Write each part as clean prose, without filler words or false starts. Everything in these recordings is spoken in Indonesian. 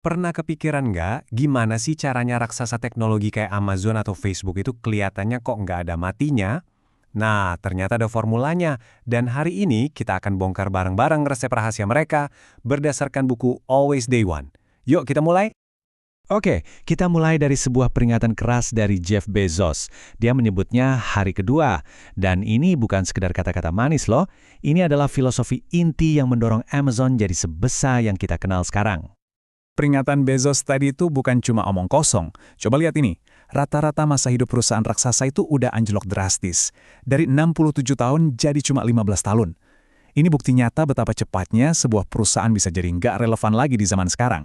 Pernah kepikiran nggak gimana sih caranya raksasa teknologi kayak Amazon atau Facebook itu kelihatannya kok nggak ada matinya? Nah, ternyata ada formulanya. Dan hari ini kita akan bongkar bareng-bareng resep rahasia mereka berdasarkan buku Always Day One. Yuk kita mulai. Oke, kita mulai dari sebuah peringatan keras dari Jeff Bezos. Dia menyebutnya hari kedua. Dan ini bukan sekedar kata-kata manis loh. Ini adalah filosofi inti yang mendorong Amazon jadi sebesar yang kita kenal sekarang. Peringatan Bezos tadi itu bukan cuma omong kosong. Coba lihat ini, rata-rata masa hidup perusahaan raksasa itu udah anjlok drastis. Dari 67 tahun jadi cuma 15 tahun. Ini bukti nyata betapa cepatnya sebuah perusahaan bisa jadi nggak relevan lagi di zaman sekarang.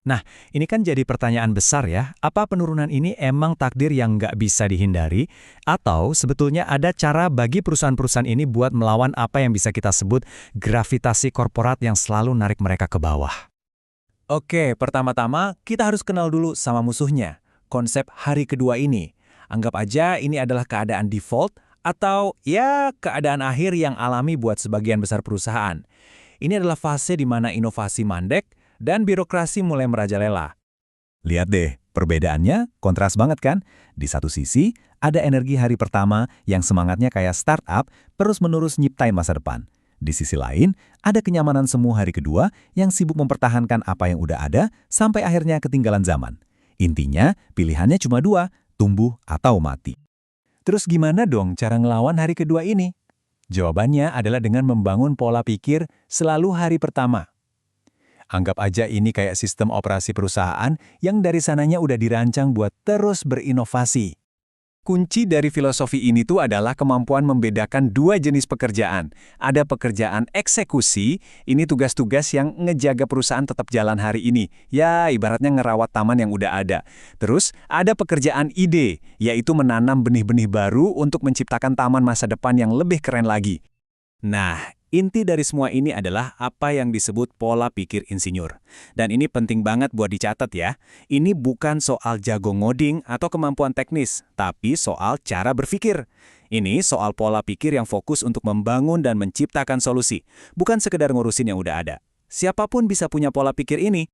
Nah, ini kan jadi pertanyaan besar ya. Apa penurunan ini emang takdir yang nggak bisa dihindari? Atau sebetulnya ada cara bagi perusahaan-perusahaan ini buat melawan apa yang bisa kita sebut gravitasi korporat yang selalu narik mereka ke bawah? Oke, pertama-tama kita harus kenal dulu sama musuhnya. Konsep hari kedua ini. Anggap aja ini adalah keadaan default atau ya keadaan akhir yang alami buat sebagian besar perusahaan. Ini adalah fase di mana inovasi mandek dan birokrasi mulai merajalela. Lihat deh, perbedaannya kontras banget kan? Di satu sisi, ada energi hari pertama yang semangatnya kayak startup terus-menerus nyiptain masa depan. Di sisi lain, ada kenyamanan semu hari kedua yang sibuk mempertahankan apa yang udah ada sampai akhirnya ketinggalan zaman. Intinya, pilihannya cuma dua, tumbuh atau mati. Terus gimana dong cara ngelawan hari kedua ini? Jawabannya adalah dengan membangun pola pikir selalu hari pertama. Anggap aja ini kayak sistem operasi perusahaan yang dari sananya udah dirancang buat terus berinovasi. Kunci dari filosofi ini tuh adalah kemampuan membedakan dua jenis pekerjaan. Ada pekerjaan eksekusi, ini tugas-tugas yang ngejaga perusahaan tetap jalan hari ini. Ya, ibaratnya ngerawat taman yang udah ada. Terus, ada pekerjaan ide, yaitu menanam benih-benih baru untuk menciptakan taman masa depan yang lebih keren lagi. Nah, inti dari semua ini adalah apa yang disebut pola pikir insinyur. Dan ini penting banget buat dicatat ya. Ini bukan soal jago ngoding atau kemampuan teknis, tapi soal cara berpikir. Ini soal pola pikir yang fokus untuk membangun dan menciptakan solusi, bukan sekedar ngurusin yang udah ada. Siapapun bisa punya pola pikir ini.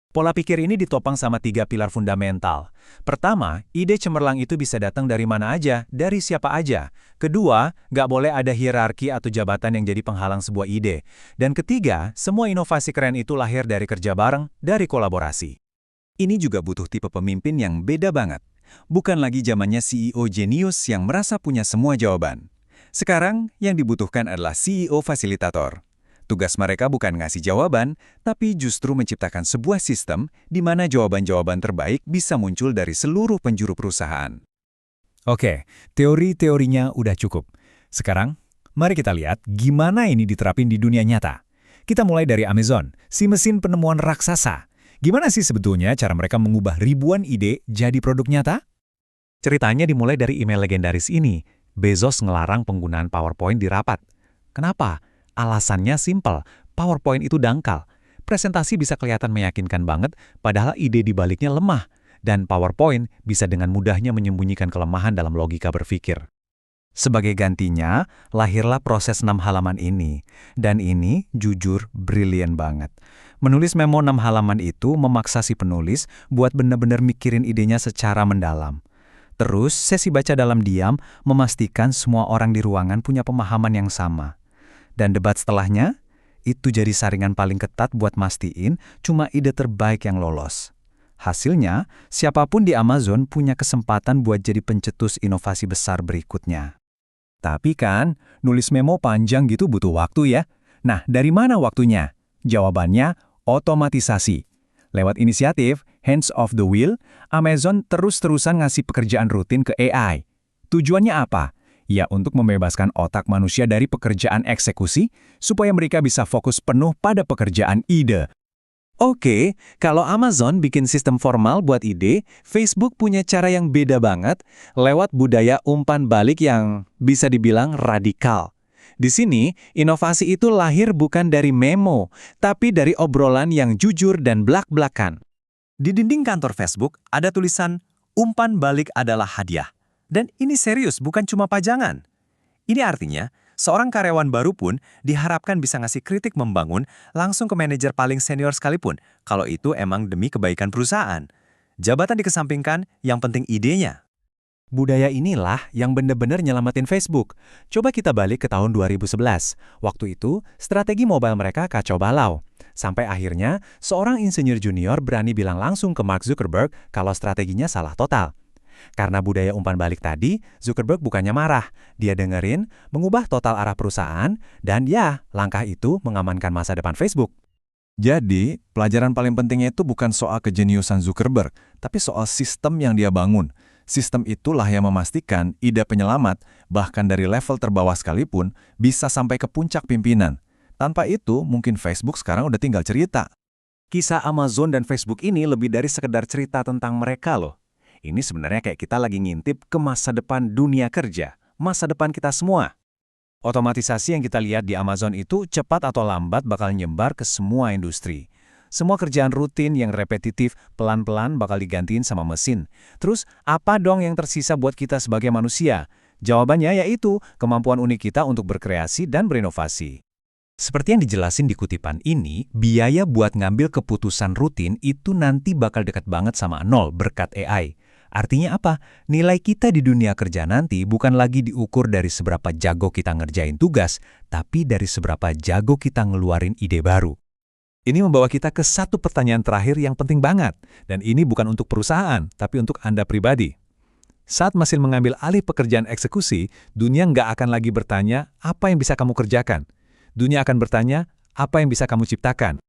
Pola pikir ini ditopang sama 3 pilar fundamental. Pertama, ide cemerlang itu bisa datang dari mana aja, dari siapa aja. Kedua, nggak boleh ada hierarki atau jabatan yang jadi penghalang sebuah ide. Dan ketiga, semua inovasi keren itu lahir dari kerja bareng, dari kolaborasi. Ini juga butuh tipe pemimpin yang beda banget. Bukan lagi zamannya CEO jenius yang merasa punya semua jawaban. Sekarang, yang dibutuhkan adalah CEO fasilitator. Tugas mereka bukan ngasih jawaban, tapi justru menciptakan sebuah sistem di mana jawaban-jawaban terbaik bisa muncul dari seluruh penjuru perusahaan. Oke, teori-teorinya udah cukup. Sekarang, mari kita lihat gimana ini diterapin di dunia nyata. Kita mulai dari Amazon, si mesin penemuan raksasa. Gimana sih sebetulnya cara mereka mengubah ribuan ide jadi produk nyata? Ceritanya dimulai dari email legendaris ini. Bezos ngelarang penggunaan PowerPoint di rapat. Kenapa? Alasannya simpel, PowerPoint itu dangkal. Presentasi bisa kelihatan meyakinkan banget, padahal ide di baliknya lemah. Dan PowerPoint bisa dengan mudahnya menyembunyikan kelemahan dalam logika berpikir. Sebagai gantinya, lahirlah proses 6 halaman ini. Dan ini, jujur, brilian banget. Menulis memo 6 halaman itu memaksa si penulis buat benar-benar mikirin idenya secara mendalam. Terus, sesi baca dalam diam memastikan semua orang di ruangan punya pemahaman yang sama. Dan debat setelahnya, itu jadi saringan paling ketat buat mastiin cuma ide terbaik yang lolos. Hasilnya, siapapun di Amazon punya kesempatan buat jadi pencetus inovasi besar berikutnya. Tapi kan, nulis memo panjang gitu butuh waktu ya. Nah, dari mana waktunya? Jawabannya, otomatisasi. Lewat inisiatif Hands Off the Wheel, Amazon terus-terusan ngasih pekerjaan rutin ke AI. Tujuannya apa? Ya, untuk membebaskan otak manusia dari pekerjaan eksekusi, supaya mereka bisa fokus penuh pada pekerjaan ide. Oke, kalau Amazon bikin sistem formal buat ide, Facebook punya cara yang beda banget, lewat budaya umpan balik yang bisa dibilang radikal. Di sini, inovasi itu lahir bukan dari memo, tapi dari obrolan yang jujur dan blak-blakan. Di dinding kantor Facebook, ada tulisan, umpan balik adalah hadiah. Dan ini serius, bukan cuma pajangan. Ini artinya, Seorang karyawan baru pun diharapkan bisa ngasih kritik membangun langsung ke manajer paling senior sekalipun, kalau itu emang demi kebaikan perusahaan. Jabatan dikesampingkan, yang penting idenya. Budaya inilah yang benar-benar nyelamatin Facebook. Coba kita balik ke tahun 2011. Waktu itu, strategi mobile mereka kacau balau. Sampai akhirnya, seorang insinyur junior berani bilang langsung ke Mark Zuckerberg kalau strateginya salah total. Karena budaya umpan balik tadi, Zuckerberg bukannya marah. Dia dengerin, mengubah total arah perusahaan, dan ya, langkah itu mengamankan masa depan Facebook. Jadi, pelajaran paling pentingnya itu bukan soal kejeniusan Zuckerberg, tapi soal sistem yang dia bangun. Sistem itulah yang memastikan ide penyelamat, bahkan dari level terbawah sekalipun, bisa sampai ke puncak pimpinan. Tanpa itu, mungkin Facebook sekarang udah tinggal cerita. Kisah Amazon dan Facebook ini lebih dari sekedar cerita tentang mereka loh. Ini sebenarnya kayak kita lagi ngintip ke masa depan dunia kerja, masa depan kita semua. Otomatisasi yang kita lihat di Amazon itu cepat atau lambat bakal nyebar ke semua industri. Semua kerjaan rutin yang repetitif pelan-pelan bakal digantiin sama mesin. Terus, apa dong yang tersisa buat kita sebagai manusia? Jawabannya yaitu kemampuan unik kita untuk berkreasi dan berinovasi. Seperti yang dijelasin di kutipan ini, biaya buat ngambil keputusan rutin itu nanti bakal dekat banget sama nol berkat AI. Artinya apa? Nilai kita di dunia kerja nanti bukan lagi diukur dari seberapa jago kita ngerjain tugas, tapi dari seberapa jago kita ngeluarin ide baru. Ini membawa kita ke satu pertanyaan terakhir yang penting banget, dan ini bukan untuk perusahaan, tapi untuk Anda pribadi. Saat mesin mengambil alih pekerjaan eksekusi, dunia nggak akan lagi bertanya, apa yang bisa kamu kerjakan? Dunia akan bertanya, apa yang bisa kamu ciptakan?